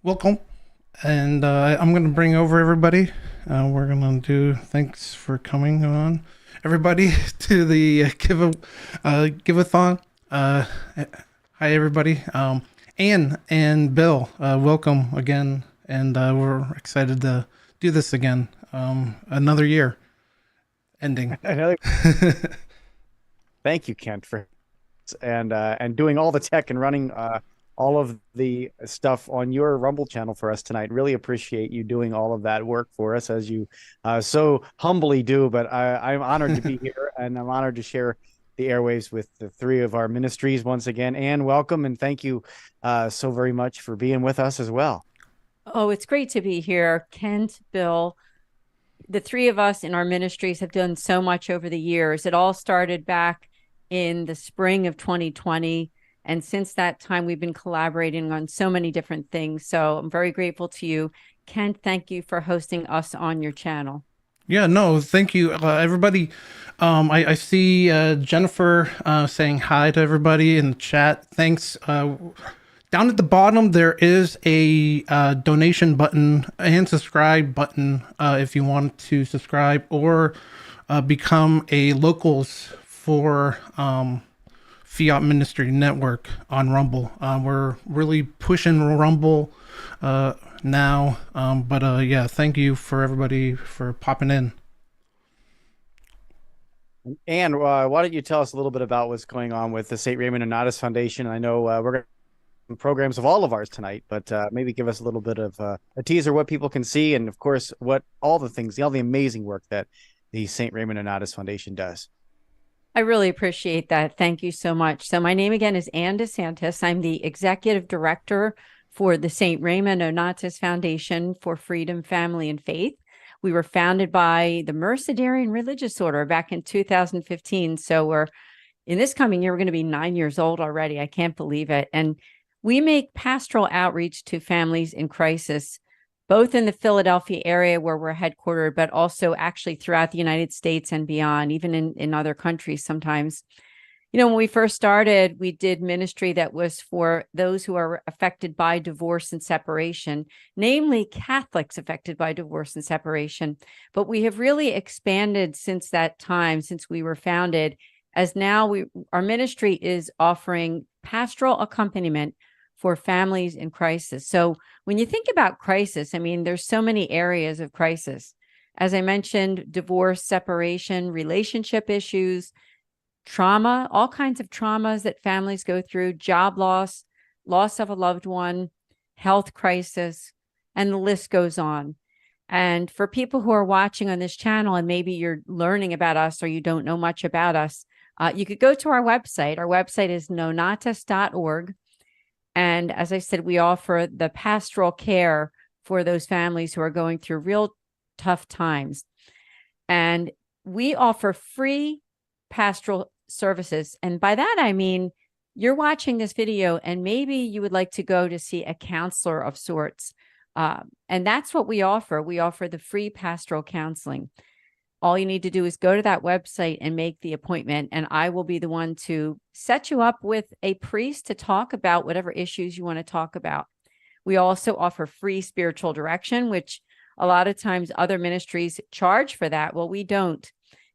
Welcome. And I'm going to bring over everybody. We're going to do thanks for coming on, everybody, to the Give-A-Thon. Hi, everybody. Anne and Bill, welcome again. And we're excited to do this again. Another year ending. Another, thank you, Kent, for and doing all the tech and running all of the stuff on your Rumble channel for us tonight. Really appreciate you doing all of that work for us as you so humbly do. But I'm honored to be here, and I'm honored to share the airwaves with the three of our ministries once again. And welcome, and thank you so very much for being with us as well. Oh, it's great to be here. Kent, Bill, the three of us in our ministries have done so much over the years. It all started back in the spring of 2020. And since that time, we've been collaborating on so many different things. So I'm very grateful to you. Kent, thank you for hosting us on your channel. Yeah, no, thank you, everybody. I see Jennifer saying hi to everybody in the chat. Thanks. Down at the bottom, there is a donation button and subscribe button if you want to subscribe or become a locals for Fiat Ministry Network on Rumble. We're really pushing Rumble now, but yeah, thank you for everybody for popping in. And why don't you tell us a little bit about what's going on with the St. Raymond Donatus Foundation? I know we're going to programs of all of ours tonight, but maybe give us a little bit of a teaser what people can see, and of course, what all the amazing work that the St. Raymond Donatus Foundation does. I really appreciate that. Thank you so much. So my name again is Ann DeSantis. I'm the executive director for the St. Raymond Donatus Foundation for Freedom, Family, and Faith. We were founded by the Mercedarian Religious Order back in 2015. So we're in this coming year, we're going to be 9 years old already. I can't believe it. And we make pastoral outreach to families in crisis, both in the Philadelphia area where we're headquartered, but also actually throughout the United States and beyond, even in other countries sometimes. You know, when we first started, we did ministry that was for those who are affected by divorce and separation, namely Catholics affected by divorce and separation. But we have really expanded since that time, since we were founded, as now our ministry is offering pastoral accompaniment for families in crisis. So when you think about crisis, I mean, there's so many areas of crisis. As I mentioned, divorce, separation, relationship issues, trauma, all kinds of traumas that families go through, job loss, loss of a loved one, health crisis, and the list goes on. And for people who are watching on this channel, and maybe you're learning about us or you don't know much about us, you could go to our website. Our website is nonatus.org. And as I said, we offer the pastoral care for those families who are going through real tough times. And we offer free pastoral services. And by that, I mean, you're watching this video and maybe you would like to go to see a counselor of sorts. And that's what we offer. We offer the free pastoral counseling. All you need to do is go to that website and make the appointment, and I will be the one to set you up with a priest to talk about whatever issues you want to talk about. We also offer free spiritual direction, which a lot of times other ministries charge for that. Well, we don't.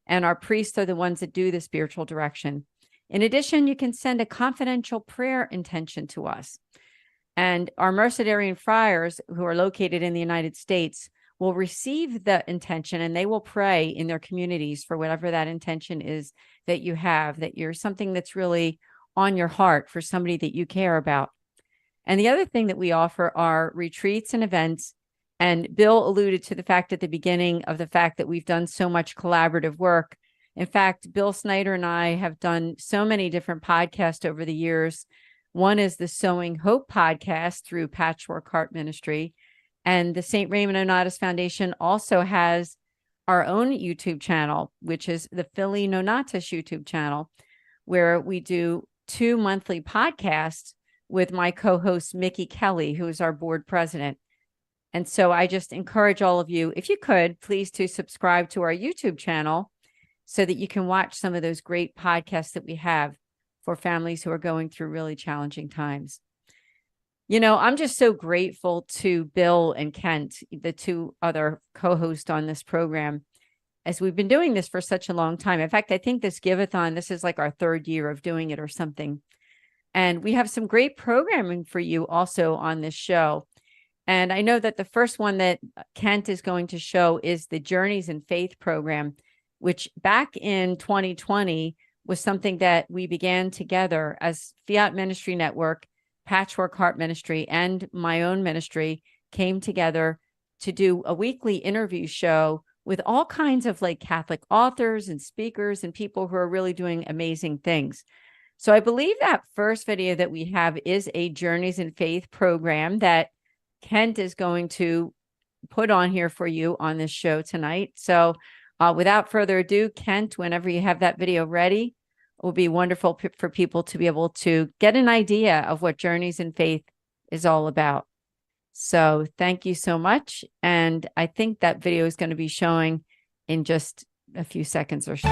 And our priests are the ones that do the spiritual direction. In addition, you can send a confidential prayer intention to us. And our Mercedarian friars, who are located in the United States, will receive the intention and they will pray in their communities for whatever that intention is that you have, that you're something that's really on your heart for somebody that you care about. And the other thing that we offer are retreats and events. And Bill alluded to the fact at the beginning of the fact that we've done so much collaborative work. In fact, Bill Snyder and I have done so many different podcasts over the years. One is the Sowing Hope podcast through Patchwork Heart Ministry. And the St. Raymond Donatus Foundation also has our own YouTube channel, which is the Philly Donatus YouTube channel, where we do 2 monthly podcasts with my co-host, Mickey Kelly, who is our board president. And so I just encourage all of you, if you could, please to subscribe to our YouTube channel so that you can watch some of those great podcasts that we have for families who are going through really challenging times. I'm just so grateful to Bill and Kent, the two other co-hosts on this program, as we've been doing this for such a long time. In fact, I think this Give-A-Thon, this is like our third year of doing it or something. And we have some great programming for you also on this show. And I know that the first one that Kent is going to show is the Journeys in Faith program, which back in 2020 was something that we began together as Fiat Ministry Network, Patchwork Heart Ministry, and my own ministry came together to do a weekly interview show with all kinds of like Catholic authors and speakers and people who are really doing amazing things. So I believe that first video that we have is a Journeys in Faith program that Kent is going to put on here for you on this show tonight. So without further ado, Kent, whenever you have that video ready, it will be wonderful for people to be able to get an idea of what Journeys in Faith is all about. So thank you so much. And I think that video is going to be showing in just a few seconds or so.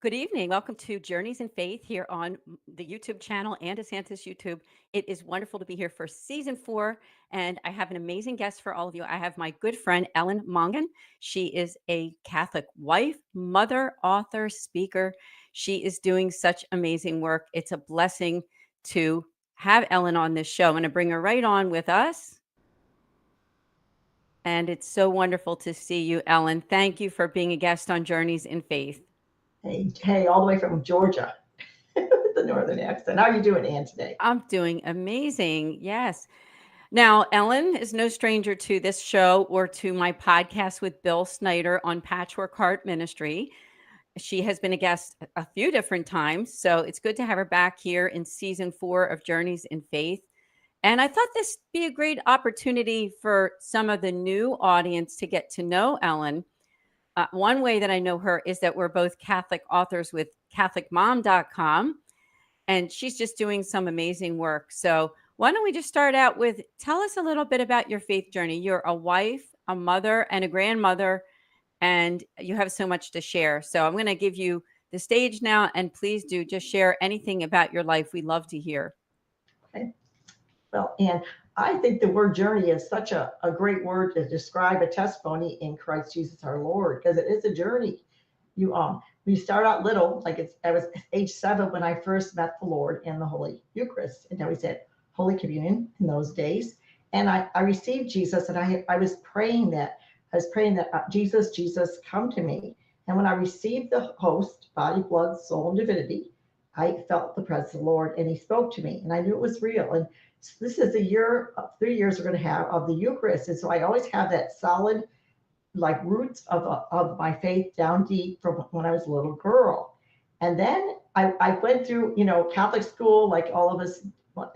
Good evening. Welcome to Journeys in Faith here on the YouTube channel and DeSantis YouTube. It is wonderful to be here for season 4, and I have an amazing guest for all of you. I have my good friend, Ellen Mongan. She is a Catholic wife, mother, author, speaker. She is doing such amazing work. It's a blessing to have Ellen on this show. I'm going to bring her right on with us. And it's so wonderful to see you, Ellen. Thank you for being a guest on Journeys in Faith. Hey, all the way from Georgia with the northern accent. How are you doing, Ann, today? I'm doing amazing. Yes. Now, Ellen is no stranger to this show or to my podcast with Bill Snyder on Patchwork Heart Ministry. She has been a guest a few different times, so it's good to have her back here in season 4 of Journeys in Faith. And I thought this would be a great opportunity for some of the new audience to get to know Ellen. One way that I know her is that we're both Catholic authors with CatholicMom.com, and she's just doing some amazing work. So why don't we just start out with, tell us a little bit about your faith journey. You're a wife, a mother, and a grandmother, and you have so much to share. So I'm going to give you the stage now, and please do just share anything about your life. We'd love to hear. Okay. Well, Ann, I think the word journey is such a great word to describe a testimony in Christ Jesus our Lord, because it is a journey. You start out little, I was age 7 when I first met the Lord in the Holy Eucharist, and now we said Holy Communion in those days. And I received Jesus, and I was praying that Jesus, come to me. And when I received the host, body, blood, soul, and divinity, I felt the presence of the Lord, and he spoke to me, and I knew it was real. And this is 3 years we're going to have of the Eucharist. And so I always have that solid, roots of my faith down deep from when I was a little girl. And then I went through, Catholic school, like all of us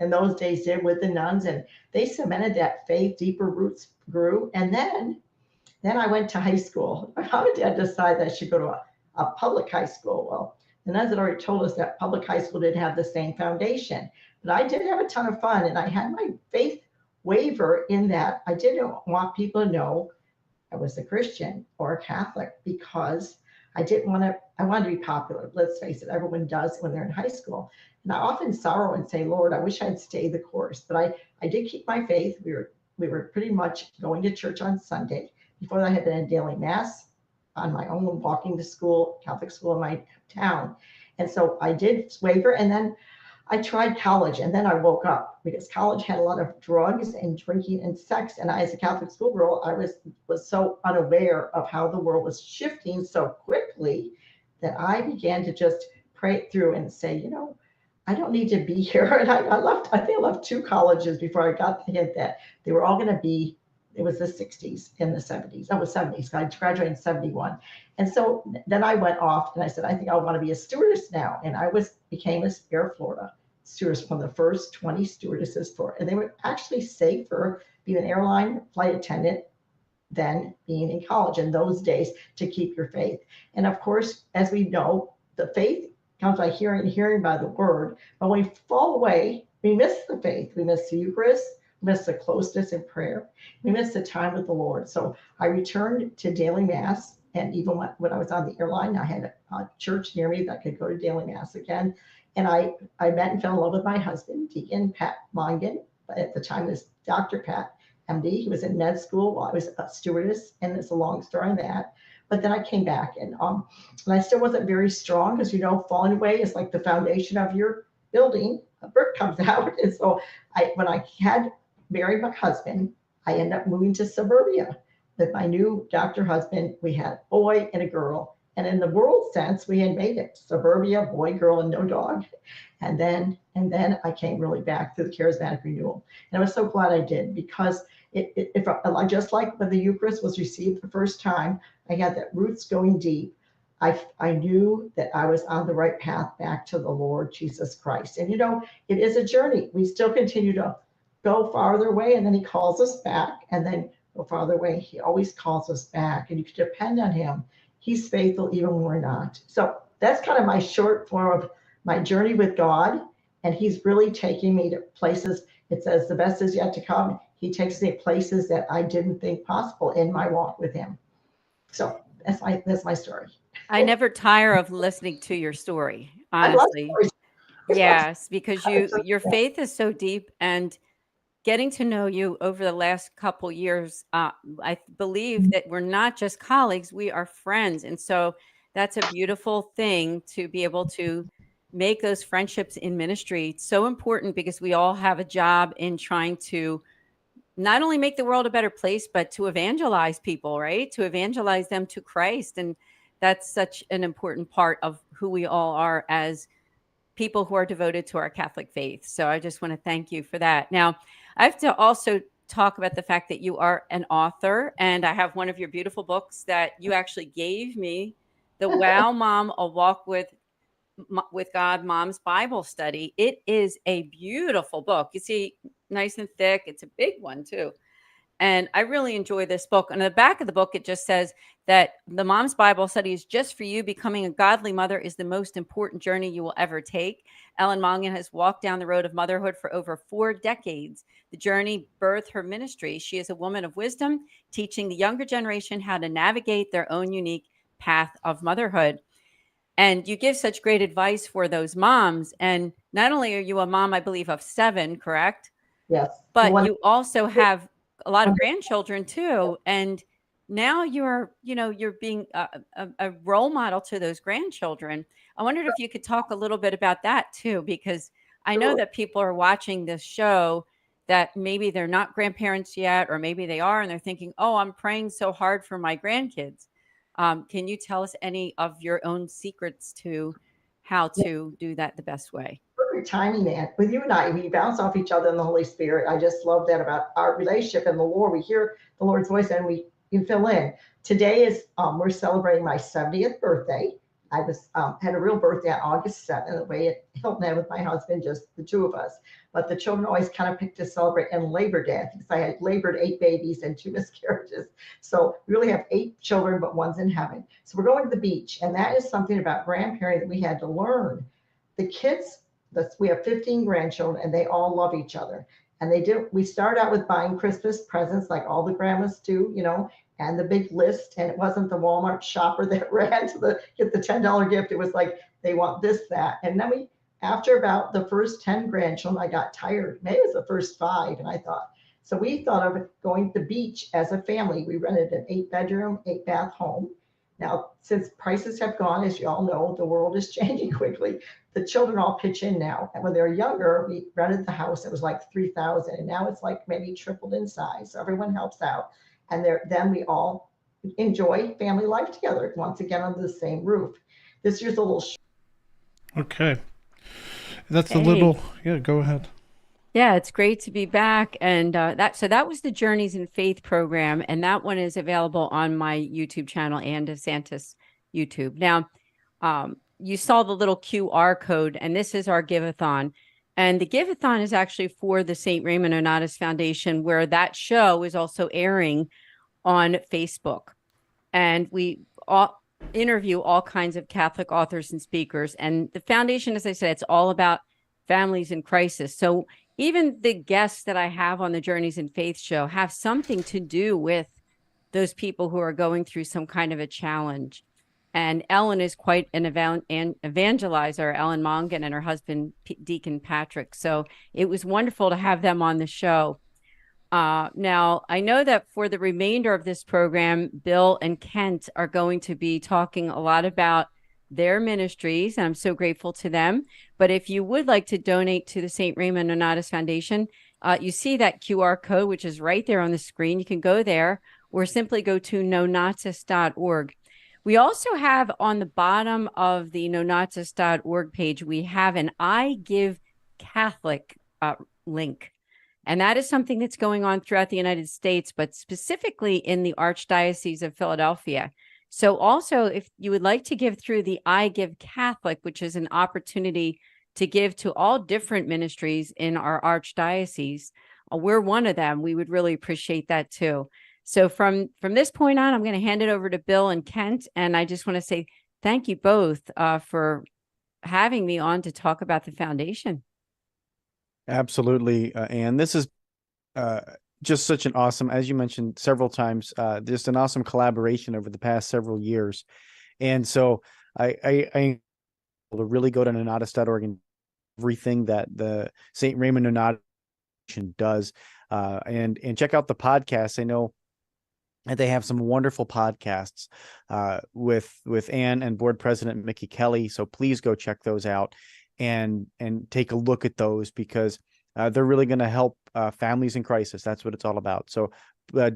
in those days did with the nuns, and they cemented that faith, deeper roots grew. And then I went to high school. My mom and dad decided I should go to a public high school. Well, the nuns had already told us that public high school didn't have the same foundation. But I did have a ton of fun, and I had my faith waver in that I didn't want people to know I was a Christian or a Catholic, because I wanted to be popular. Let's face it, everyone does when they're in high school. And I often sorrow and say, Lord, I wish I'd stayed the course, but I did keep my faith. We were pretty much going to church on Sunday. Before that, I had been in daily mass on my own, walking to school, Catholic school in my town. And so I did waver, and then I tried college, and then I woke up because college had a lot of drugs and drinking and sex. And I, as a Catholic schoolgirl, I was so unaware of how the world was shifting so quickly that I began to just pray it through and say, I don't need to be here. And I left, I think I left 2 colleges before I got the hint that they were all going to be, it was the 60s and the 70s. That was 70s. I graduated in 71. And so then I went off and I said, I think I want to be a stewardess now. And I became a Air Florida stewardess, from the first 20 stewardesses for, and they were actually safer being an airline flight attendant than being in college in those days, to keep your faith. And of course, as we know, the faith comes by hearing, and hearing by the word. But when we fall away, we miss the faith. We miss the Eucharist, we miss the closeness in prayer. We miss the time with the Lord. So I returned to daily mass. And even when I was on the airline, I had a church near me that I could go to daily mass again. And I met and fell in love with my husband, Deacon Pat Mongan. At the time, it was Dr. Pat, MD. He was in med school while I was a stewardess, and it's a long story on that. But then I came back, and I still wasn't very strong, because falling away is like the foundation of your building. A brick comes out, and so when I had married my husband, I ended up moving to suburbia with my new doctor husband. We had a boy and a girl. And in the world sense, we had made it. Suburbia, boy, girl, and no dog. And then I came really back through the charismatic renewal. And I was so glad I did, because if just like when the Eucharist was received the first time, I had that roots going deep. I knew that I was on the right path back to the Lord Jesus Christ. And it is a journey. We still continue to go farther away, and then he calls us back, and then go farther away. He always calls us back, and you can depend on him. He's faithful even when we're not. So that's kind of my short form of my journey with God. And he's really taking me to places. It says the best is yet to come. He takes me to places that I didn't think possible in my walk with him. So that's my story. I never tire of listening to your story, I love honestly. stories. Yes, because your faith is so deep, and getting to know you over the last couple years, I believe that we're not just colleagues, we are friends. And so that's a beautiful thing, to be able to make those friendships in ministry. It's so important, because we all have a job in trying to not only make the world a better place, but to evangelize people, right? To evangelize them to Christ. And that's such an important part of who we all are as people who are devoted to our Catholic faith. So I just want to thank you for that. Now, I have to also talk about the fact that you are an author, and I have one of your beautiful books that you actually gave me, the Wow Mom, A Walk with God Mom's Bible Study. It is a beautiful book. You see, nice and thick. It's a big one too. And I really enjoy this book. On the back of the book, it just says that the Mom's Bible Study is just for you. Becoming a godly mother is the most important journey you will ever take. Ellen Mongan has walked down the road of motherhood for over 4 decades. The journey birthed her ministry. She is a woman of wisdom, teaching the younger generation how to navigate their own unique path of motherhood. And you give such great advice for those moms. And not only are you a mom, I believe, of 7, correct? Yes. But you also have a lot of grandchildren too. And now you're being a role model to those grandchildren. I wondered if you could talk a little bit about that too, because I know that people are watching this show that maybe they're not grandparents yet, or maybe they are, and they're thinking, oh, I'm praying so hard for my grandkids. Can you tell us any of your own secrets to how to do that the best way? Perfect timing, man. With you and I, we bounce off each other in the Holy Spirit. I just love that about our relationship and the Lord. We hear the Lord's voice, and you fill in. Today is we're celebrating my 70th birthday. I had a real birthday on August 7th, away at Hilton Head with my husband, just the 2 of us. But the children always kind of picked to celebrate in Labor Day, because I had labored 8 babies and 2 miscarriages. So we really have 8 children, but one's in heaven. So we're going to the beach, and that is something about grandparenting that we had to learn. The kids, we have 15 grandchildren, and they all love each other. And we start out with buying Christmas presents like all the grandmas do, and the big list. And it wasn't the Walmart shopper that ran to get the $10 gift. It was like, they want this, that. And then after about the first 10 grandchildren, I got tired. Maybe it was the first 5. And I thought, so we thought of going to the beach as a family. We rented an 8-bedroom, 8-bath home. Now, since prices have gone, as you all know, the world is changing quickly. The children all pitch in now. And when they were younger, we rented the house. It was like $3,000, and now it's like maybe tripled in size. So everyone helps out, and then we all enjoy family life together once again under the same roof. This year's a little. Okay, that's a Hey. little. Yeah, go ahead. Yeah, it's great to be back. And that was the Journeys in Faith program. And that one is available on my YouTube channel and DeSantis YouTube. Now, you saw the little QR code, and this is our Give-A-Thon. And the Give-A-Thon is actually for the St. Raymond Nonnatus Foundation, where that show is also airing on Facebook. And we interview all kinds of Catholic authors and speakers. And the foundation, as I said, it's all about families in crisis. So even the guests that I have on the Journeys in Faith show have something to do with those people who are going through some kind of a challenge. And Ellen is quite an evangelizer, Ellen Mongan, and her husband, Deacon Patrick. So it was wonderful to have them on the show. Now, I know that for the remainder of this program, Bill and Kent are going to be talking a lot about their ministries, and I'm so grateful to them. But if you would like to donate to the St. Raymond Nonnatus Foundation, you see that QR code, which is right there on the screen. You can go there or simply go to nonatus.org. We also have on the bottom of the nonatus.org page, we have an I Give Catholic link. And that is something that's going on throughout the United States, but specifically in the Archdiocese of Philadelphia. So also, if you would like to give through the I Give Catholic, which is an opportunity to give to all different ministries in our archdiocese, we're one of them. We would really appreciate that too. So from this point on, I'm going to hand it over to Bill and Kent. And I just want to say thank you both for having me on to talk about the foundation. Absolutely. And this is just such an awesome, as you mentioned several times, just an awesome collaboration over the past several years. And so I to really go to nonatus.org and everything that the St. Raymond Nonnatus does, and check out the podcasts. I know that they have some wonderful podcasts with Ann and board president Mickey Kelly. So please go check those out and take a look at those, because they're really going to help families in crisis. That's what it's all about. So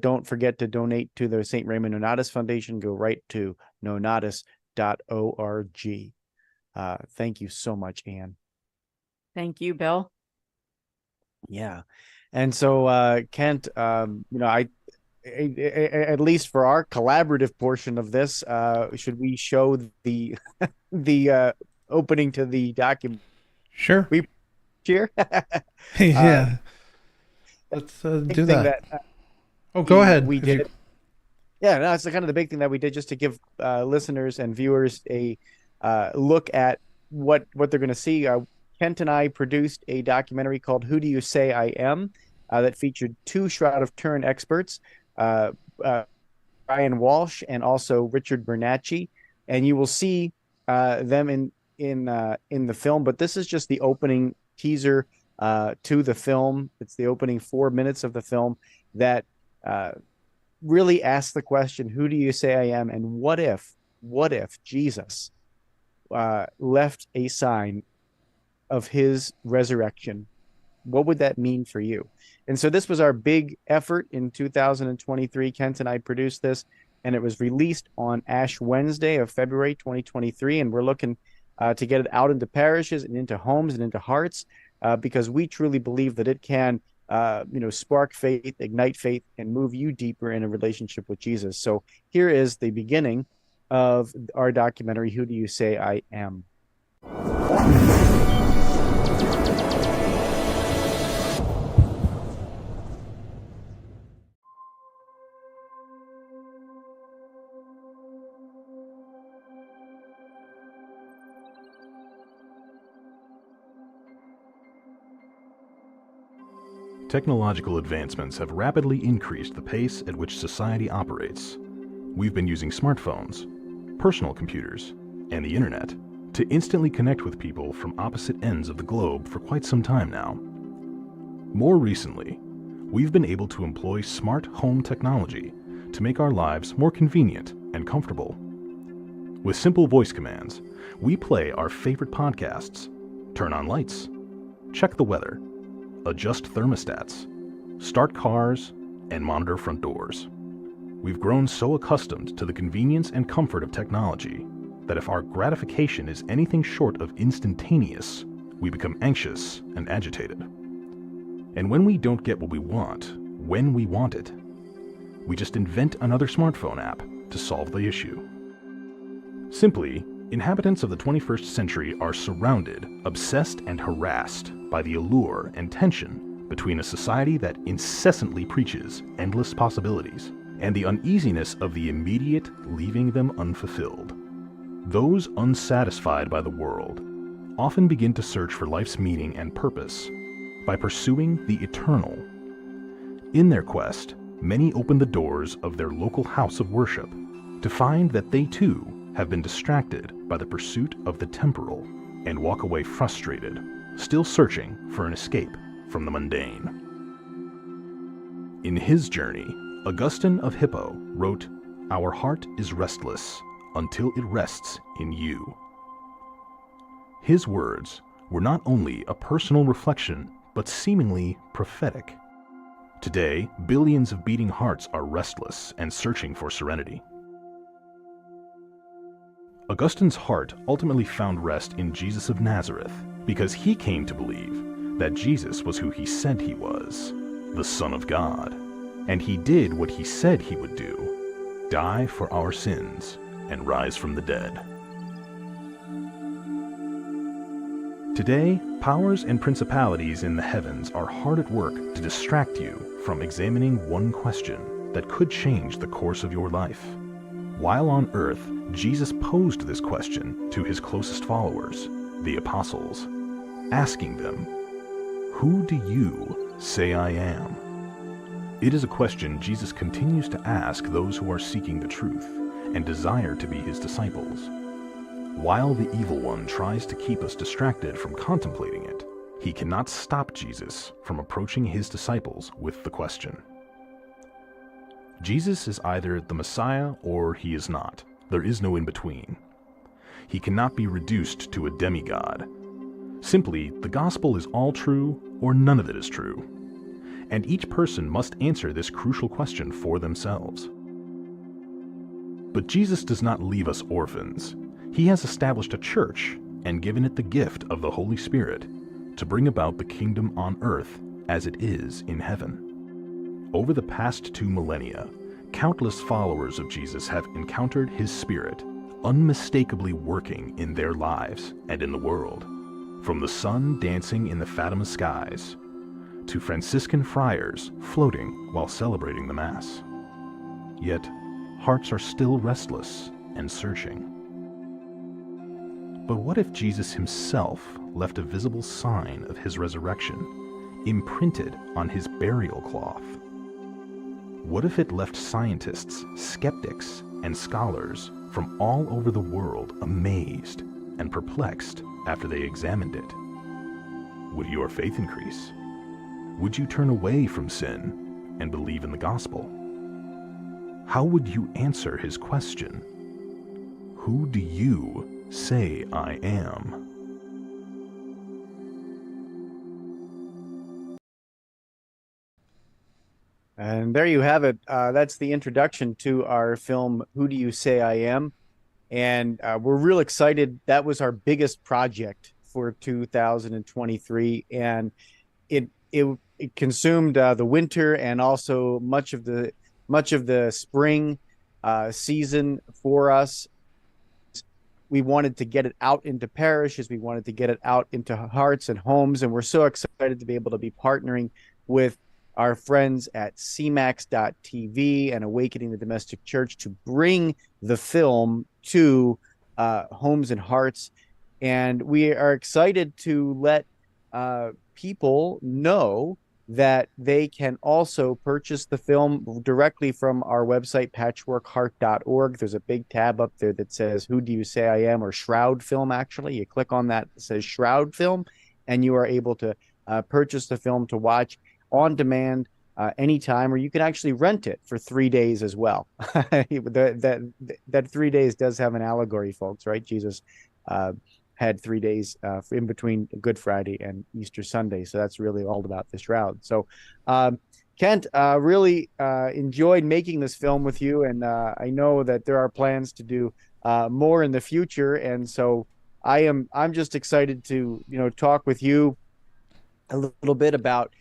don't forget to donate to the St. Raymond Nonnatus Foundation. Go right to nonatus.org. Thank you so much, Ann. Thank you, Bill. Yeah. And so, Kent, I at least for our collaborative portion of this, should we show the the opening to the document? Sure. We cheer. Yeah. Let's do that. Go ahead. We did. Yeah, no, it's kind of the big thing that we did, just to give listeners and viewers a look at what they're going to see. Kent and I produced a documentary called "Who Do You Say I Am?" That featured 2 Shroud of Turin experts, Brian Walsh and also Richard Bernacchi, and you will see them in the film. But this is just the opening teaser to the film. It's the opening 4 minutes of the film that really asks the question, who do you say I am? And what if Jesus left a sign of his resurrection? What would that mean for you? And so this was our big effort in 2023. Kent and I produced this, and it was released on Ash Wednesday of February 2023. And we're looking to get it out into parishes and into homes and into hearts, because we truly believe that it can spark faith, ignite faith, and move you deeper in a relationship with Jesus. So here is the beginning of our documentary, Who Do You Say I Am? Technological advancements have rapidly increased the pace at which society operates. We've been using smartphones, personal computers, and the internet to instantly connect with people from opposite ends of the globe for quite some time now. More recently, we've been able to employ smart home technology to make our lives more convenient and comfortable. With simple voice commands, we play our favorite podcasts, turn on lights, check the weather, adjust thermostats, start cars, and monitor front doors. We've grown so accustomed to the convenience and comfort of technology that if our gratification is anything short of instantaneous, we become anxious and agitated. And when we don't get what we want, when we want it, we just invent another smartphone app to solve the issue. Simply, inhabitants of the 21st century are surrounded, obsessed, and harassed by the allure and tension between a society that incessantly preaches endless possibilities and the uneasiness of the immediate leaving them unfulfilled. Those unsatisfied by the world often begin to search for life's meaning and purpose by pursuing the eternal. In their quest, many open the doors of their local house of worship to find that they too have been distracted by the pursuit of the temporal and walk away frustrated, still searching for an escape from the mundane. In his journey, Augustine of Hippo wrote, "Our heart is restless until it rests in you." His words were not only a personal reflection, but seemingly prophetic. Today, billions of beating hearts are restless and searching for serenity. Augustine's heart ultimately found rest in Jesus of Nazareth because he came to believe that Jesus was who he said he was, the Son of God, and he did what he said he would do, die for our sins and rise from the dead. Today, powers and principalities in the heavens are hard at work to distract you from examining one question that could change the course of your life. While on earth, Jesus posed this question to his closest followers, the apostles, asking them, "Who do you say I am?" It is a question Jesus continues to ask those who are seeking the truth and desire to be his disciples. While the evil one tries to keep us distracted from contemplating it, he cannot stop Jesus from approaching his disciples with the question. Jesus is either the Messiah or he is not. There is no in-between. He cannot be reduced to a demigod. Simply, the gospel is all true or none of it is true. And each person must answer this crucial question for themselves. But Jesus does not leave us orphans. He has established a church and given it the gift of the Holy Spirit to bring about the kingdom on earth as it is in heaven. Over the past 2 millennia, countless followers of Jesus have encountered his Spirit, unmistakably working in their lives and in the world. From the sun dancing in the Fatima skies, to Franciscan friars floating while celebrating the Mass. Yet, hearts are still restless and searching. But what if Jesus himself left a visible sign of his resurrection, imprinted on his burial cloth? What if it left scientists, skeptics, and scholars from all over the world amazed and perplexed after they examined it? Would your faith increase? Would you turn away from sin and believe in the gospel? How would you answer his question? Who do you say I am? And there you have it. That's the introduction to our film, Who Do You Say I Am? And we're real excited. That was our biggest project for 2023. And it consumed the winter and also much of the spring season for us. We wanted to get it out into parishes. We wanted to get it out into hearts and homes. And we're so excited to be able to be partnering with our friends at cmax.tv and Awakening the Domestic Church to bring the film to homes and hearts. And we are excited to let people know that they can also purchase the film directly from our website, patchworkheart.org. There's a big tab up there that says, "Who Do You Say I Am?" or Shroud Film, actually. You click on that, it says Shroud Film, and you are able to purchase the film to watch on demand anytime, or you can actually rent it for 3 days as well. That 3 days does have an allegory, folks, right? Jesus had 3 days in between Good Friday and Easter Sunday. So that's really all about the shroud. So, Kent, really enjoyed making this film with you. And I know that there are plans to do more in the future. And so I'm just excited to, talk with you a little bit about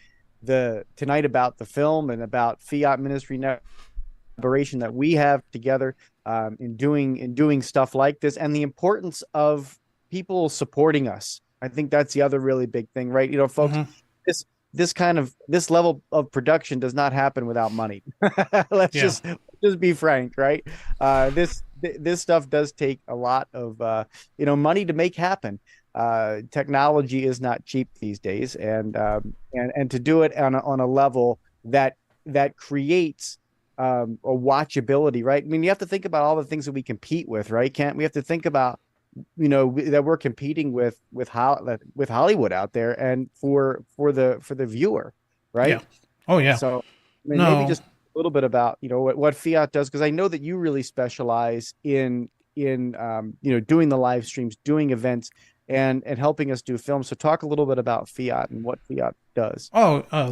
tonight about the film and about Fiat Ministry collaboration that we have together in doing stuff like this, and the importance of people supporting us. I think that's the other really big thing, right? Folks, this level of production does not happen without money. Let's just be frank, right? This stuff does take a lot of money to make happen. Technology is not cheap these days, and to do it on a level that creates a watchability, right? I mean, you have to think about all the things that we compete with, right? We have to think about that we're competing with Hollywood out there, and for the viewer, right? Yeah. Oh yeah. So maybe just a little bit about what Fiat does, because I know that you really specialize in doing the live streams, doing events, and helping us do films. So talk a little bit about Fiat and what Fiat does.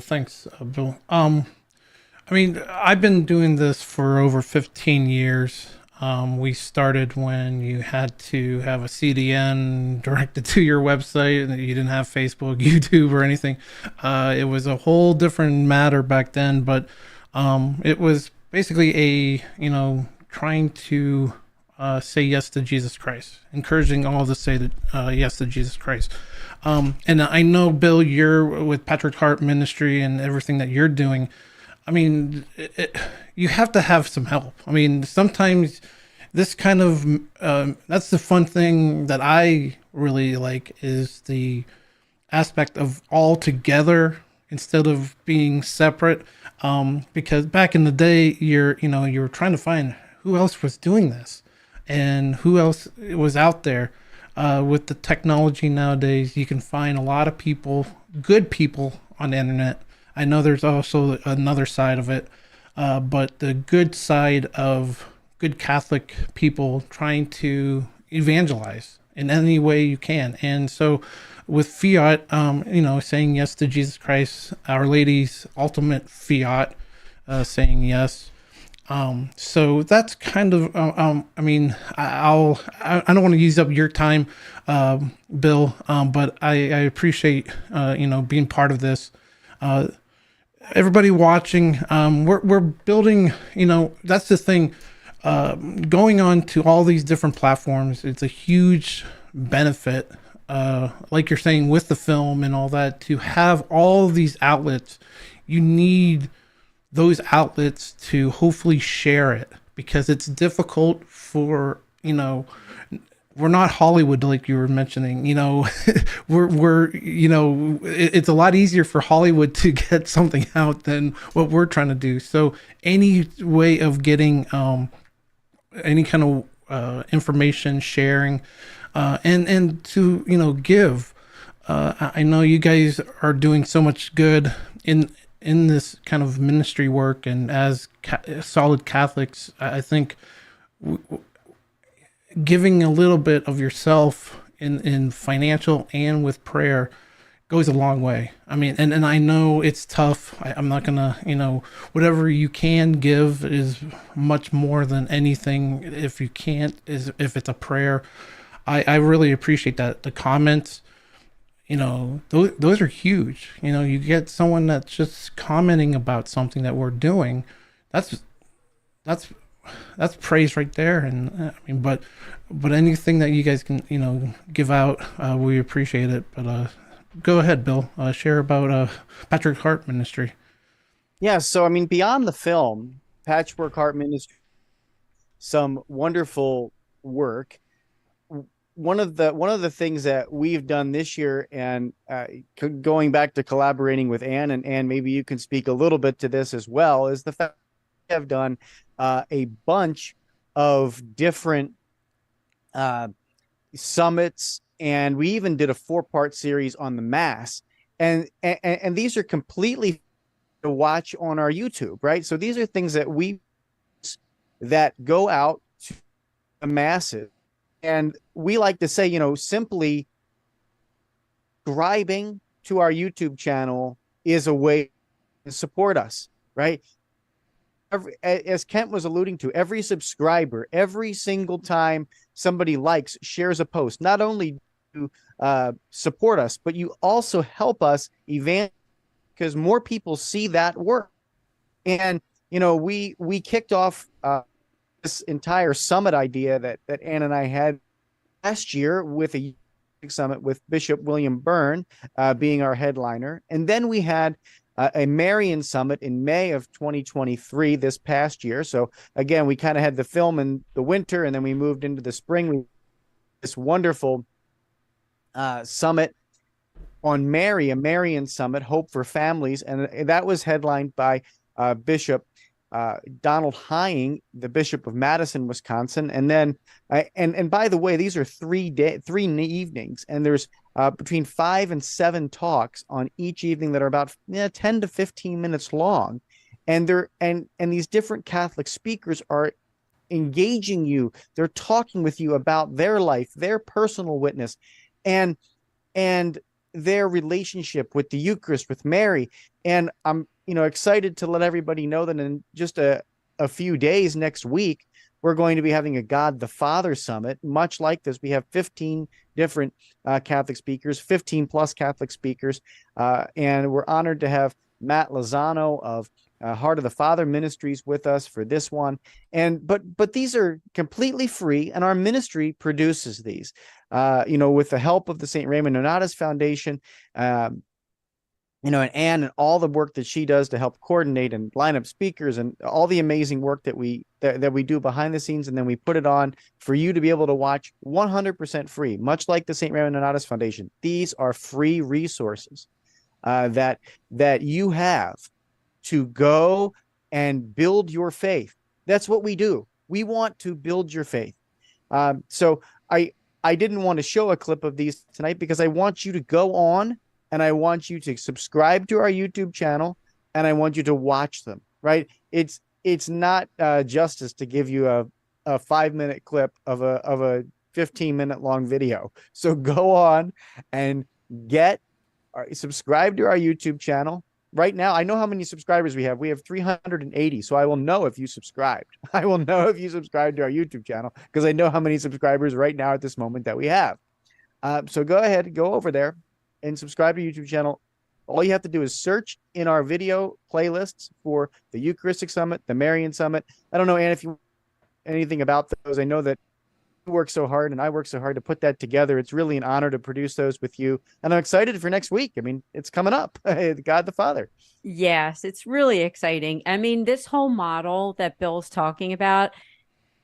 Thanks, Bill. I mean, I've been doing this for over 15 years. We started when you had to have a CDN directed to your website, and you didn't have Facebook, YouTube, or anything. It was a whole different matter back then, but it was basically trying to say yes to Jesus Christ, encouraging all to say that yes to Jesus Christ. And I know, Bill, you're with Patrick Hart Ministry and everything that you're doing. I mean, you have to have some help. I mean, sometimes this kind of, that's the fun thing that I really like, is the aspect of all together instead of being separate. Because back in the day, you were trying to find who else was doing this and who else was out there. With the technology nowadays, you can find a lot of people, good people on the internet. I know there's also another side of it, but the good side of good Catholic people trying to evangelize in any way you can. And so with Fiat, saying yes to Jesus Christ, Our Lady's ultimate Fiat, saying yes. So that's kind of, I mean, I don't want to use up your time, Bill, but I appreciate, being part of this. Everybody watching, we're building, that's the thing, going on to all these different platforms. It's a huge benefit, like you're saying, with the film and all that, to have all these outlets. You need those outlets to hopefully share it, because it's difficult for, we're not Hollywood, like you were mentioning. It's a lot easier for Hollywood to get something out than what we're trying to do. So any way of getting any kind of information sharing, and to give. I know you guys are doing so much good in this kind of ministry work, and as solid Catholics, I think giving a little bit of yourself in financial and with prayer goes a long way. I mean, and I know it's tough. I'm not gonna, whatever you can give is much more than anything. If you can't, if it's a prayer, I really appreciate that. The comments, those are huge. You get someone that's just commenting about something that we're doing. That's praise right there. And I mean, but anything that you guys can, give out, we appreciate it. But go ahead, Bill, share about Patrick Hart Ministry. Yeah. So, I mean, beyond the film, Patchwork Heart Ministry, some wonderful work. one of the things that we've done this year, and going back to collaborating with Ann, and Ann, maybe you can speak a little bit to this as well, is the fact that we have done a bunch of different summits, and we even did a 4-part series on the Mass, and these are completely to watch on our YouTube, right? So these are things that go out to the masses. And we like to say, simply subscribing to our YouTube channel is a way to support us, right? As Kent was alluding to, every subscriber, every single time somebody likes, shares a post, not only to support us, but you also help us evangelize, because more people see that work. And, we kicked off this entire summit idea that Ann and I had last year with a summit with Bishop William Byrne being our headliner. And then we had a Marian summit in May of 2023, this past year. So again, we kind of had the film in the winter, and then we moved into the spring. We this wonderful summit on Mary, a Marian summit, Hope for Families. And that was headlined by Bishop Donald Hying, the Bishop of Madison, Wisconsin. And then, and by the way, these are 3 evenings, and there's between 5 and 7 talks on each evening that are about 10 to 15 minutes long. And these different Catholic speakers are engaging you. They're talking with you about their life, their personal witness, and their relationship with the Eucharist, with Mary. And I'm excited to let everybody know that in just a few days, next week, we're going to be having a God the Father summit, much like this. We have 15 different Catholic speakers, 15 plus Catholic speakers, and we're honored to have Matt Lozano of Heart of the Father Ministries with us for this one. But these are completely free, and our ministry produces these, with the help of the St. Raymond Nonatus Foundation, and Ann and all the work that she does to help coordinate and line up speakers and all the amazing work that we do behind the scenes. And then we put it on for you to be able to watch 100% free, much like the St. Raymond Nonatus Foundation. These are free resources that you have to go and build your faith. That's what we do. We want to build your faith. So I didn't want to show a clip of these tonight because I want you to go on, and I want you to subscribe to our YouTube channel, and I want you to watch them, right? It's not justice to give you a 5-minute clip of a 15-minute long video. So go on and subscribe to our YouTube channel. Right now, I know how many subscribers we have. We have 380. So I will know if you subscribed. I will know if you subscribed to our YouTube channel, because I know how many subscribers right now at this moment that we have. So go ahead, go over there and subscribe to YouTube channel. All you have to do is search in our video playlists for the Eucharistic Summit, the Marian Summit. I don't know, Ann, if you anything about those. I know that you work so hard and I work so hard to put that together. It's really an honor to produce those with you. And I'm excited for next week. I mean, it's coming up. God the Father. Yes, it's really exciting. I mean, this whole model that Bill's talking about,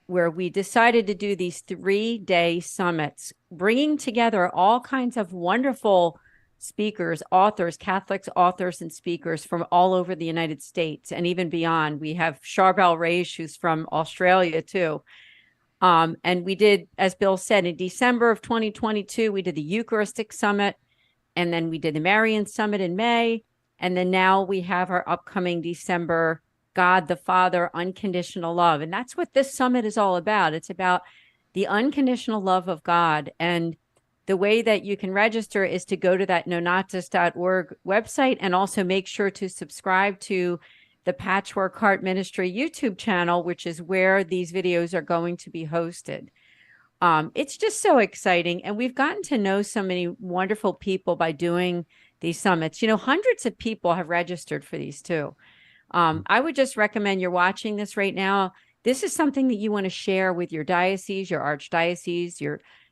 where we decided to do these 3-day summits, bringing together all kinds of wonderful speakers, authors, Catholics, authors, and speakers from all over the United States and even beyond. We have Charbel Raish, who's from Australia too. And we did, as Bill said, in December of 2022, we did the Eucharistic Summit, and then we did the Marian Summit in May. And then now we have our upcoming December God the Father Unconditional Love. And that's what this summit is all about. It's about the unconditional love of God. And the way that you can register is to go to that nonatus.org website, and also make sure to subscribe to the Patchwork Heart Ministry YouTube channel, which is where these videos are going to be hosted. It's just so exciting. And we've gotten to know so many wonderful people by doing these summits. Hundreds of people have registered for these too. I would just recommend, you're watching this right now, this is something that you want to share with your diocese, your archdiocese,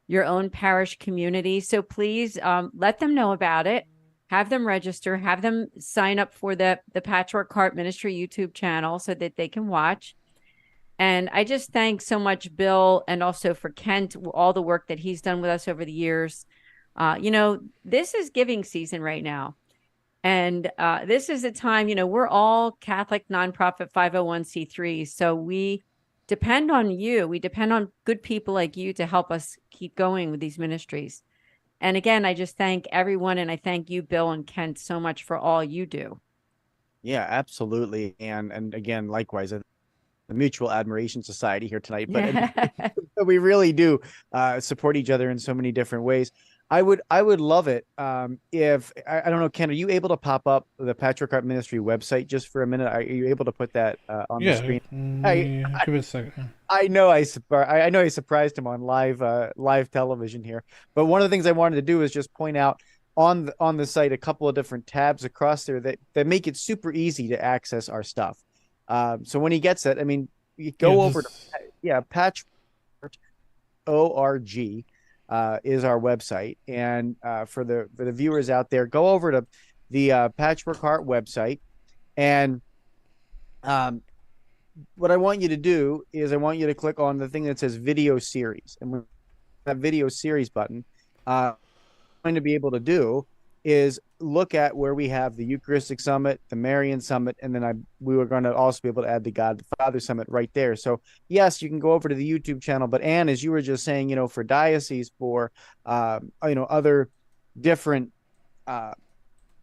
your own parish community. So please let them know about it. Have them register, have them sign up for the Patchwork Heart Ministry YouTube channel so that they can watch. And I just thank so much Bill, and also for Kent, all the work that he's done with us over the years. This is giving season right now. And this is a time, we're all Catholic nonprofit 501c3s. So we depend on you. We depend on good people like you to help us keep going with these ministries. And again, I just thank everyone. And I thank you, Bill and Kent, so much for all you do. Yeah, absolutely. And again, likewise, the Mutual Admiration Society here tonight, but we really do support each other in so many different ways. I would love it if I don't know, Ken, are you able to pop up the Patchwork Art Ministry website just for a minute? Are you able to put that on the screen? Give it a second. I know I know I surprised him on live television here, but one of the things I wanted to do is just point out on the site a couple of different tabs across there that make it super easy to access our stuff. So when he gets it, I mean, you go over to Patchwork ORG is our website, and for the viewers out there, go over to the Patchwork Heart website, and what I want you to do is I want you to click on the thing that says video series, and with that video series button, going to be able to do is look at where we have the Eucharistic Summit, the Marian Summit, and then we were going to also be able to add the God the Father Summit right there. So yes, you can go over to the YouTube channel, but Anne, as you were just saying, for dioceses, for other different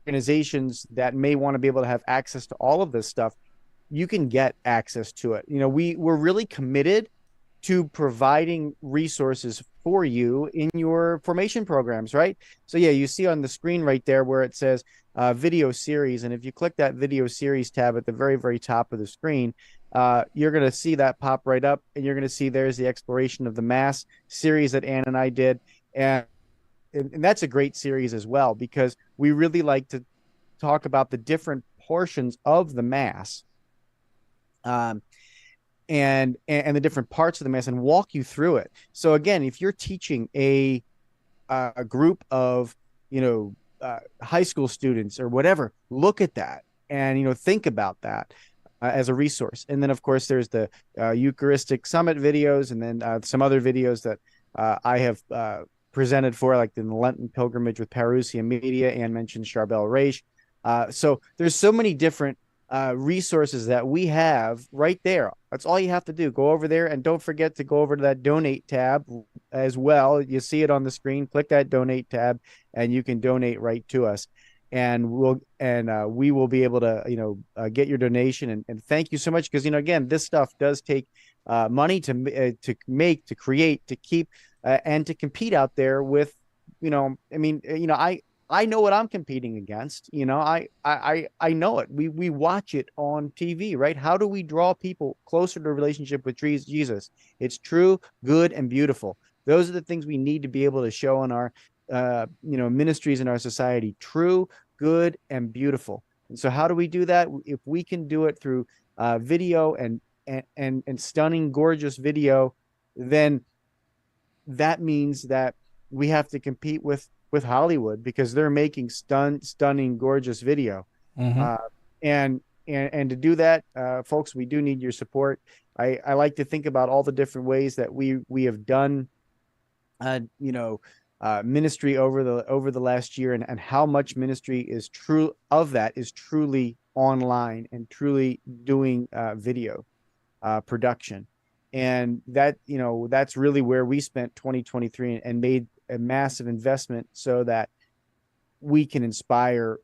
organizations that may want to be able to have access to all of this stuff, you can get access to it. We're really committed to providing resources for you in your formation programs, right? So yeah, you see on the screen right there where it says video series. And if you click that video series tab at the very, very top of the screen, you're going to see that pop right up, and you're going to see there's the exploration of the Mass series that Ann and I did. And that's a great series as well, because we really like to talk about the different portions of the Mass. And the different parts of the Mass, and walk you through it. So again, if you're teaching a group of high school students or whatever, look at that and think about that as a resource. And then of course there's the Eucharistic Summit videos, and then some other videos that I have presented for, like the Lenten Pilgrimage with Parousia Media, and mentioned Charbel Raish. So there's so many different resources that we have right there. That's all you have to do. Go over there, and don't forget to go over to that donate tab as well. You see it on the screen. Click that donate tab, and you can donate right to us. And we will be able to get your donation. And thank you so much, because again, this stuff does take money to make, to create, to keep, and to compete out there with. I know what I'm competing against. I know it. We watch it on TV, right? How do we draw people closer to a relationship with Jesus? It's true, good, and beautiful. Those are the things we need to be able to show in our, ministries in our society. True, good, and beautiful. And so how do we do that? If we can do it through video and stunning, gorgeous video, then that means that we have to compete with Hollywood, because they're making stunning, gorgeous video. Mm-hmm. And to do that, folks, we do need your support. I like to think about all the different ways that we have done, ministry over the last year, and how much ministry is truly online and truly doing video production. And that's really where we spent 2023 and made a massive investment, so that we can inspire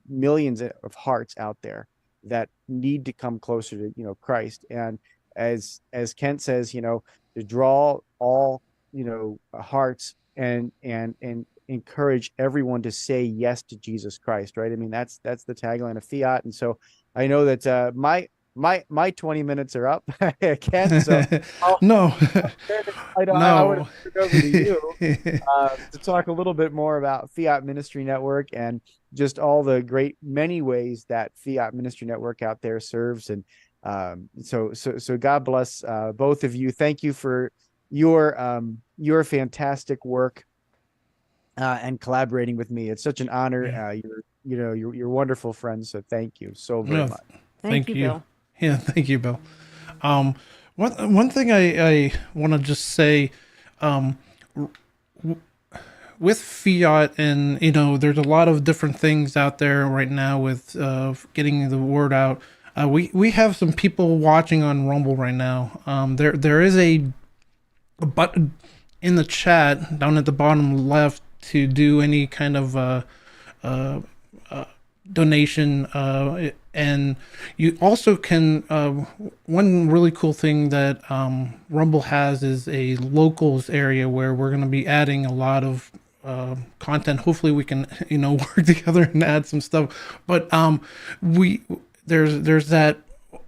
millions of hearts out there that need to come closer to Christ. And as Kent says, to draw all hearts and encourage everyone to say yes to Jesus Christ, right? I mean, that's the tagline of Fiat. And so I know that my 20 minutes are up, Ken. So no, I would turn it over to you to talk a little bit more about Fiat Ministry Network, and just all the many ways that Fiat Ministry Network out there serves. And so God bless both of you. Thank you for your fantastic work and collaborating with me. It's such an honor. You're wonderful friends. So thank you so very much. Thank you, Bill. Yeah, thank you, Bill. One thing I want to just say, um, with fiat, and there's a lot of different things out there right now with getting the word out. We have some people watching on Rumble right now. There is a button in the chat down at the bottom left to do any kind of donation, and you also can. One really cool thing that Rumble has is a locals area where we're going to be adding a lot of content. Hopefully we can work together and add some stuff, but there's that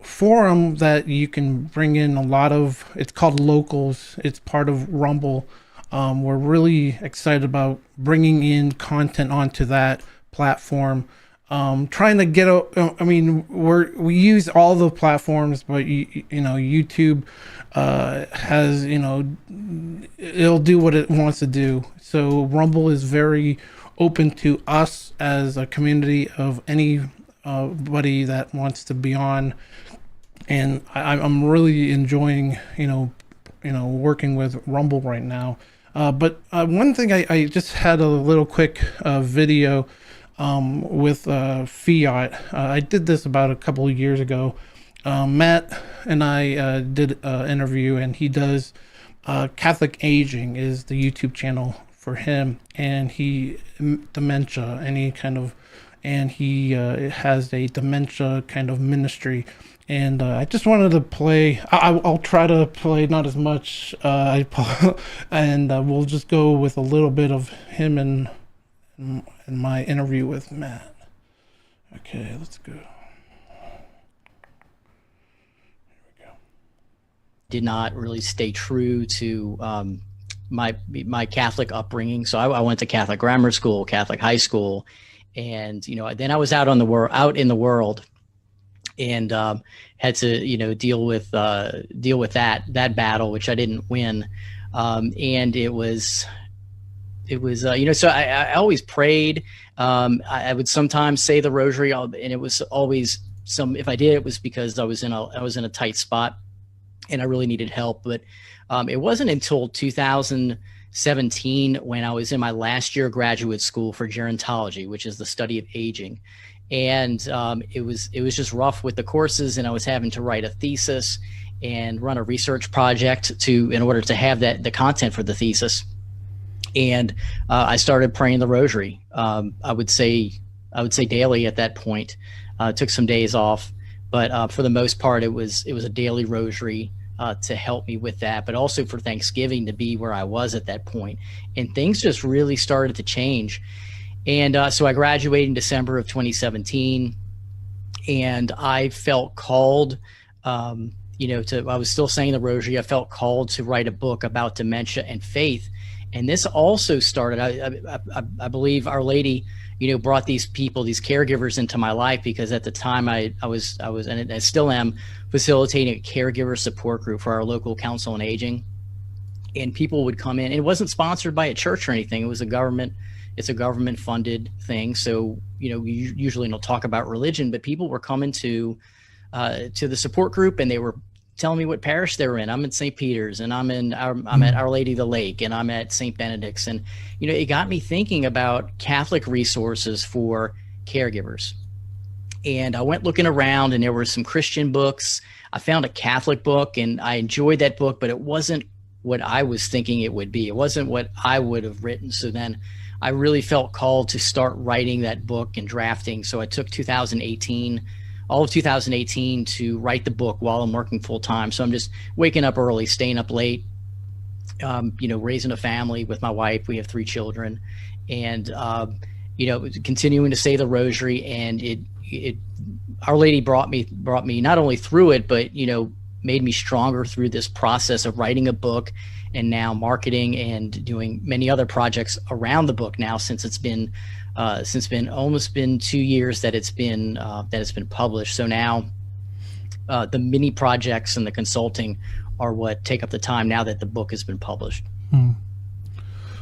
forum that you can bring in a lot of. It's called locals. It's part of Rumble. We're really excited about bringing in content onto that platform. Trying to get we use all the platforms, but YouTube has it'll do what it wants to do. So Rumble is very open to us as a community of anybody that wants to be on, and I'm really enjoying working with Rumble right now. But one thing I just had a little quick video with fiat. I did this about a couple of years ago. Matt and I did an interview, and he does Catholic Aging is the YouTube channel for him, and he dementia, and he has a dementia kind of ministry. And I just wanted to play. I'll try to play not as much, and we'll just go with a little bit of him and my interview with Matt. Okay, let's go. Here we go. Did not really stay true to my Catholic upbringing. So I went to Catholic grammar school, Catholic high school, and then I was out in the world, and had to deal with that battle, which I didn't win, and it was so I always prayed. I would sometimes say the rosary, and it was always if I did, it was because I was in a tight spot and I really needed help. But it wasn't until 2017 when I was in my last year of graduate school for gerontology, which is the study of aging. And it was just rough with the courses, and I was having to write a thesis and run a research project in order to have the content for the thesis. And I started praying the rosary. I would say daily at that point. Took some days off, but for the most part, it was a daily rosary to help me with that, but also for Thanksgiving to be where I was at that point. And things just really started to change. And so I graduated in December of 2017, and I felt called, I was still saying the rosary. I felt called to write a book about dementia and faith. And this also started, I believe Our Lady, brought these people, these caregivers into my life, because at the time I was, and I still am, facilitating a caregiver support group for our local council on aging. And people would come in. It wasn't sponsored by a church or anything. It was it's a government funded thing. So, we usually don't talk about religion, but people were coming to the support group, and they were telling me what parish they were in. I'm in St. Peter's, and I'm at Our Lady of the Lake, and I'm at St. Benedict's. And, it got me thinking about Catholic resources for caregivers. And I went looking around, and there were some Christian books. I found a Catholic book, and I enjoyed that book, but it wasn't what I was thinking it would be. It wasn't what I would have written. So then I really felt called to start writing that book and drafting. So I took all of 2018 to write the book while I'm working full time. So I'm just waking up early, staying up late, raising a family with my wife. We have 3 children, and, continuing to say the rosary. And Our Lady brought me not only through it, but, made me stronger through this process of writing a book, and now marketing and doing many other projects around the book now, since it's been almost 2 years that it's been published. So now the mini projects and the consulting are what take up the time now that the book has been published.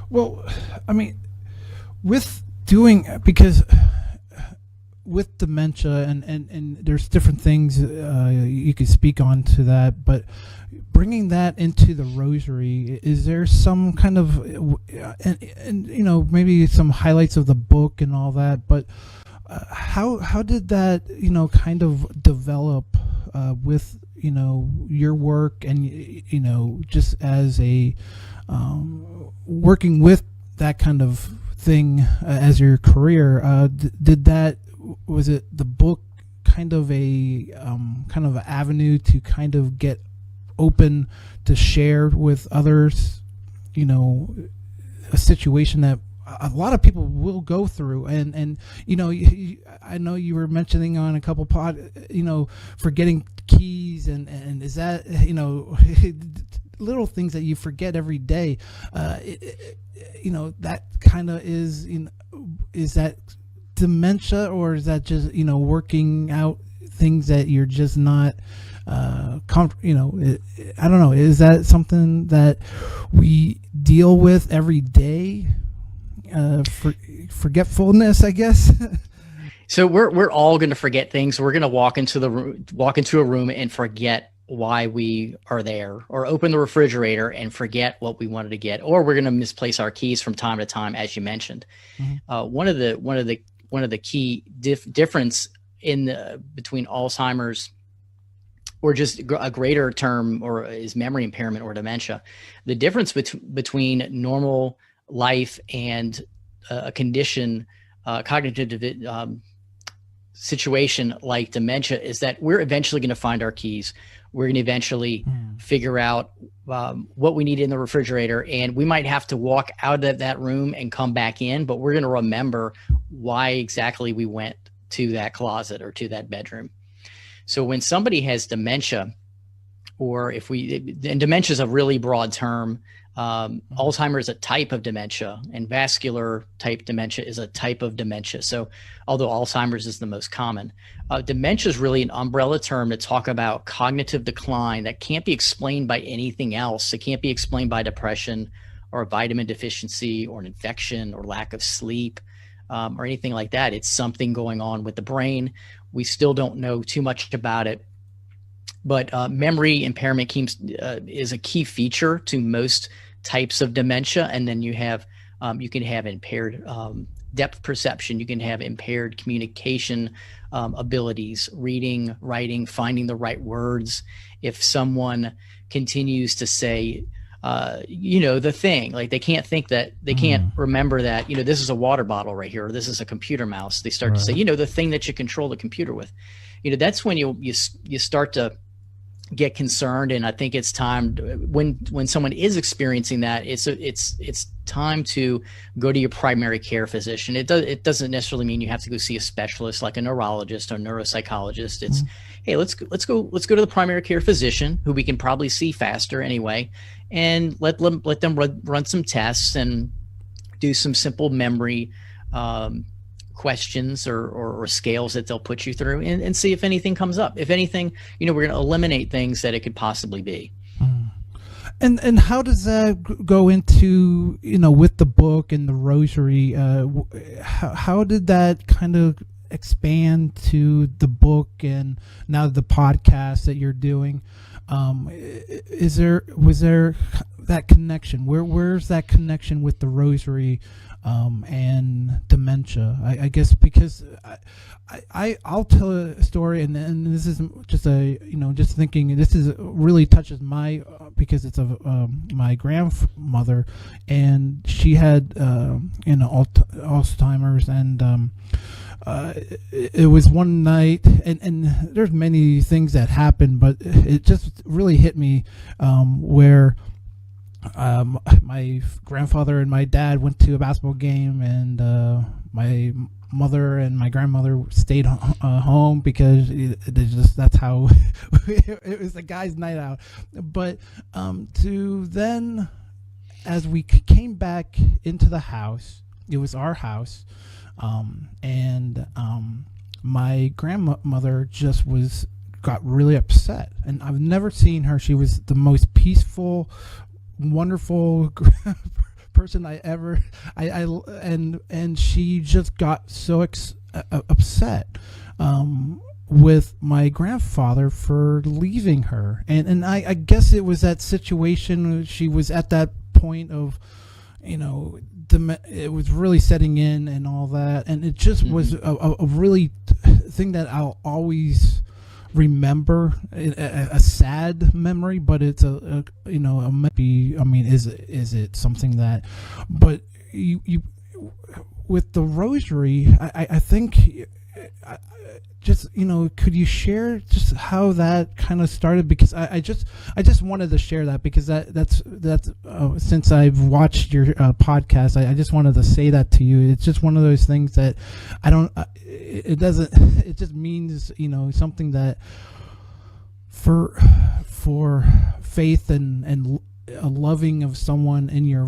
Well, I mean, with doing, because with dementia, and there's different things you could speak on to that, but bringing that into the rosary, is there some kind of and you know, maybe some highlights of the book and all that, but how did that, you know, kind of develop with, you know, your work, and you know, just as a working with that kind of thing as your career? Was it the book kind of a avenue to kind of get open to share with others, you know, a situation that a lot of people will go through, and you know, I know you were mentioning on a couple you know, forgetting keys, and is that, you know, little things that you forget every day, you know, that kind of is, you know, is that dementia, or is that just, you know, working out things that you're just not you know, I don't know, is that something that we deal with every day? Forgetfulness, I guess. So we're all going to forget things. We're going to walk into a room and forget why we are there, or open the refrigerator and forget what we wanted to get, or we're going to misplace our keys from time to time, as you mentioned. Mm-hmm. One of the key difference between Alzheimer's, or just a greater term, or is memory impairment or dementia. The difference between normal life and a condition, cognitive situation like dementia, is that we're eventually going to find our keys. We're going to eventually figure out what we need in the refrigerator, and we might have to walk out of that room and come back in, but we're going to remember why exactly we went to that closet or to that bedroom. So when somebody has dementia, and dementia is a really broad term. Alzheimer's is a type of dementia, and vascular type dementia is a type of dementia. So although Alzheimer's is the most common, dementia is really an umbrella term to talk about cognitive decline that can't be explained by anything else. It can't be explained by depression or a vitamin deficiency or an infection or lack of sleep or anything like that. It's something going on with the brain. We still don't know too much about it. But memory impairment is a key feature to most types of dementia. And then you can have impaired depth perception. You can have impaired communication abilities, reading, writing, finding the right words. If someone continues to say, you know, the thing, like they can't remember that, you know, this is a water bottle right here, or this is a computer mouse. They start to say, you know, the thing that you control the computer with. You know, that's when you start to get concerned. And I think it's time when someone is experiencing that, it's time to go to your primary care physician. It doesn't necessarily mean you have to go see a specialist like a neurologist or neuropsychologist. It's hey, let's go to the primary care physician, who we can probably see faster anyway, and let them run some tests and do some simple memory questions or scales that they'll put you through, and see if anything comes up. If anything, you know, we're going to eliminate things that it could possibly be. And how does that go into, you know, with the book and the rosary? How did that kind of expand to the book and now the podcast that you're doing? Was there that connection? Where's that connection with the rosary and dementia? I guess because I'll tell a story, and this is just just thinking, this is really touches because it's of my grandmother, and she had Alzheimer's, and it was one night, and there's many things that happened, but it just really hit me where my grandfather and my dad went to a basketball game, and my mother and my grandmother stayed home because that's how it was a guy's night out. But to then, as we came back into the house, it was our house, and my grandmother just got really upset, and I've never seen her. She was the most peaceful, wonderful person and she just got so upset with my grandfather for leaving her, and I guess it was that situation. She was at that point of, it was really setting in and all that, and it just was a really thing that I'll always remember, a sad memory, but it's maybe, I mean, is it something that, but you with the rosary, I think, just, could you share just how that kind of started? Because I just wanted to share that, because that's since I've watched your podcast, I just wanted to say that to you. It's just one of those things that I don't, it doesn't, it just means, something that for faith and a loving of someone in your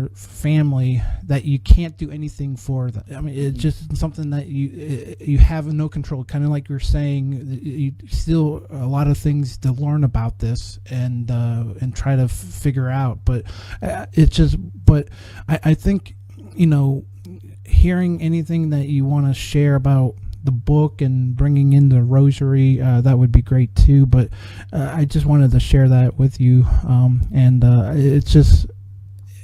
family, that you can't do anything for that. I mean, it's just something that you have no control. Kind of like you're saying, you still a lot of things to learn about this and try to figure out. But I think, hearing anything that you want to share about the book and bringing in the rosary, that would be great too. But I just wanted to share that with you, and it's just,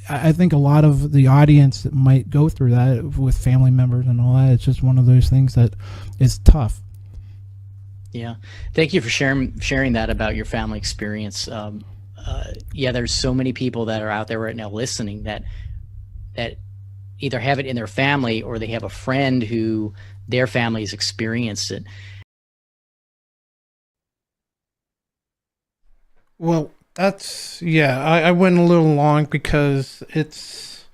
I think a lot of the audience might go through that with family members and all that. It's just one of those things that is tough. Yeah, thank you for sharing that about your family experience. Yeah, there's so many people that are out there right now listening that either have it in their family, or they have a friend who their family's experienced it. Well, that's, I went a little long because it's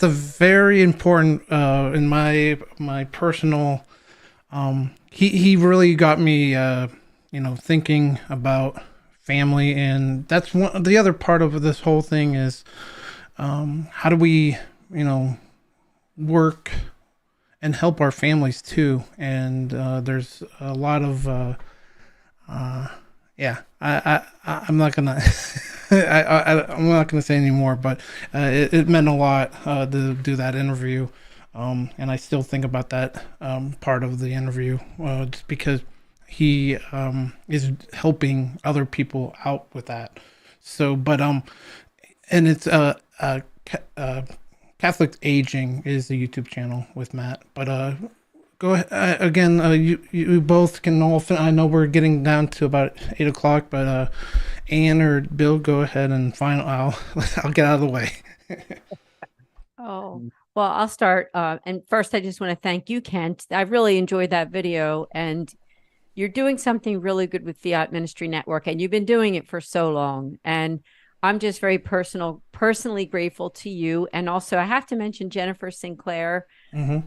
a very important, in my personal, he really got me, thinking about family. And that's the other part of this whole thing is, how do we, work and help our families too. And there's a lot of I'm not gonna I'm not gonna say any more, but it meant a lot to do that interview, and I still think about that part of the interview, just because he is helping other people out with that. So, but and it's Catholic Aging is the YouTube channel with Matt. But go ahead, again. You both can all. I know we're getting down to about 8 o'clock, but Ann or Bill, go ahead and I'll get out of the way. Oh, well, I'll start. And first, I just want to thank you, Kent. I really enjoyed that video, and you're doing something really good with Fiat Ministry Network, and you've been doing it for so long. And I'm just very personally grateful to you. And also, I have to mention Jennifer Sinclair,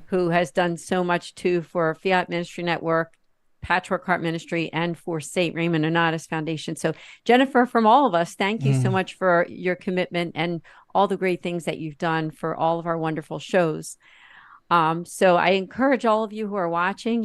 who has done so much too for Fiat Ministry Network, Patchwork Heart Ministry, and for St. Raymond Nonatus Foundation. So, Jennifer, from all of us, thank you so much for your commitment and all the great things that you've done for all of our wonderful shows. So I encourage all of you who are watching,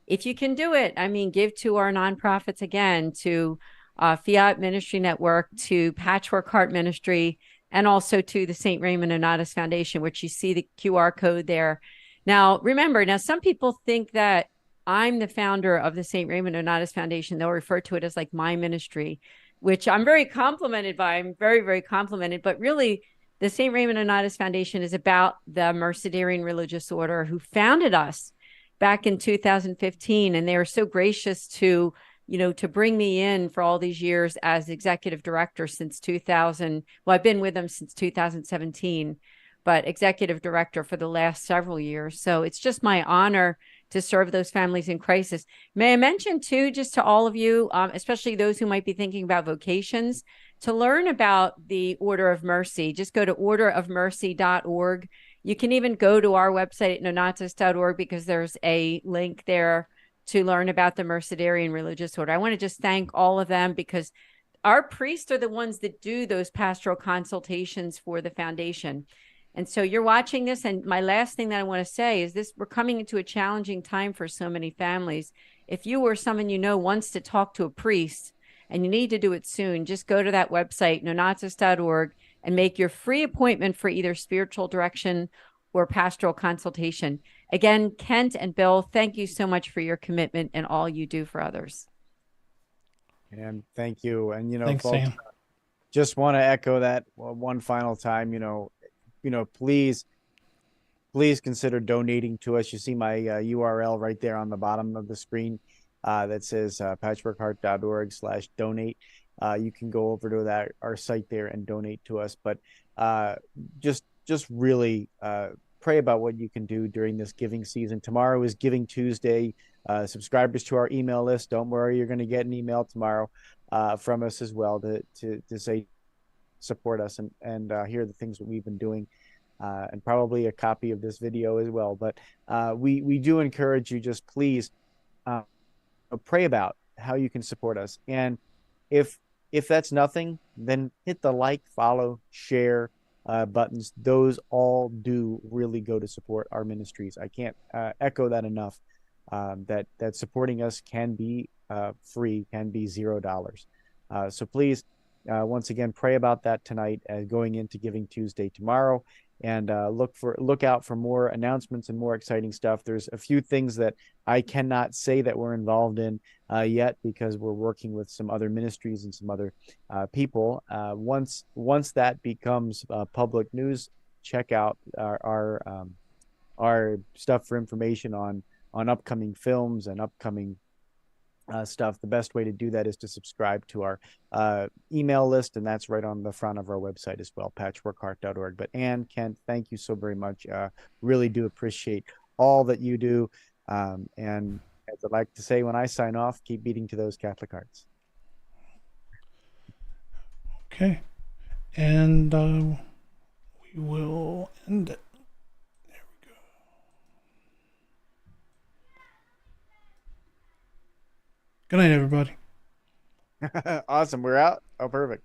if you can do it, I mean, give to our nonprofits again, to Fiat Ministry Network, to Patchwork Heart Ministry, and also to the St. Raymond Nonatus Foundation, which you see the QR code there. Now, remember, some people think that I'm the founder of the St. Raymond Nonatus Foundation. They'll refer to it as like my ministry, which I'm very complimented by. I'm very, very complimented. But really, the St. Raymond Nonatus Foundation is about the Mercedarian religious order who founded us back in 2015. And they were so gracious to bring me in for all these years as executive director since 2000. Well, I've been with them since 2017, but executive director for the last several years. So it's just my honor to serve those families in crisis. May I mention too, just to all of you, especially those who might be thinking about vocations, to learn about the Order of Mercy, just go to orderofmercy.org. You can even go to our website at nonatus.org, because there's a link there to learn about the Mercedarian religious order. I want to just thank all of them, because our priests are the ones that do those pastoral consultations for the foundation. And so you're watching this. And my last thing that I want to say is this: we're coming into a challenging time for so many families. If you or someone wants to talk to a priest and you need to do it soon, just go to that website, nonatus.org, and make your free appointment for either spiritual direction or pastoral consultation. Again, Kent and Bill, thank you so much for your commitment and all you do for others. And thank you. And, Thanks, folks, Sam. just want to echo that one final time, please consider donating to us. You see my URL right there on the bottom of the screen that says patchworkheart.org/donate. You can go over to our site there and donate to us. But just really pray about what you can do during this giving season. Tomorrow is Giving Tuesday. Subscribers to our email list, don't worry, you're going to get an email tomorrow from us as well to say support us and hear the things that we've been doing. And probably a copy of this video as well. But we do encourage you, just please pray about how you can support us. And if that's nothing, then hit the like, follow, share buttons. Those all do really go to support our ministries. I can't echo that enough. That supporting us can be free, can be $0. So please, once again, pray about that tonight going into Giving Tuesday tomorrow. And look out for more announcements and more exciting stuff. There's a few things that I cannot say that we're involved in yet, because we're working with some other ministries and some other people. Once that becomes public news, check out our stuff for information on upcoming films and upcoming stuff. The best way to do that is to subscribe to our email list, and that's right on the front of our website as well, patchworkheart.org. But Ann, Kent, thank you so very much. Really do appreciate all that you do. And as I like to say when I sign off, keep beating to those Catholic hearts. Okay. And we will end it. There we go. Good night, everybody. Awesome. We're out. Oh, perfect.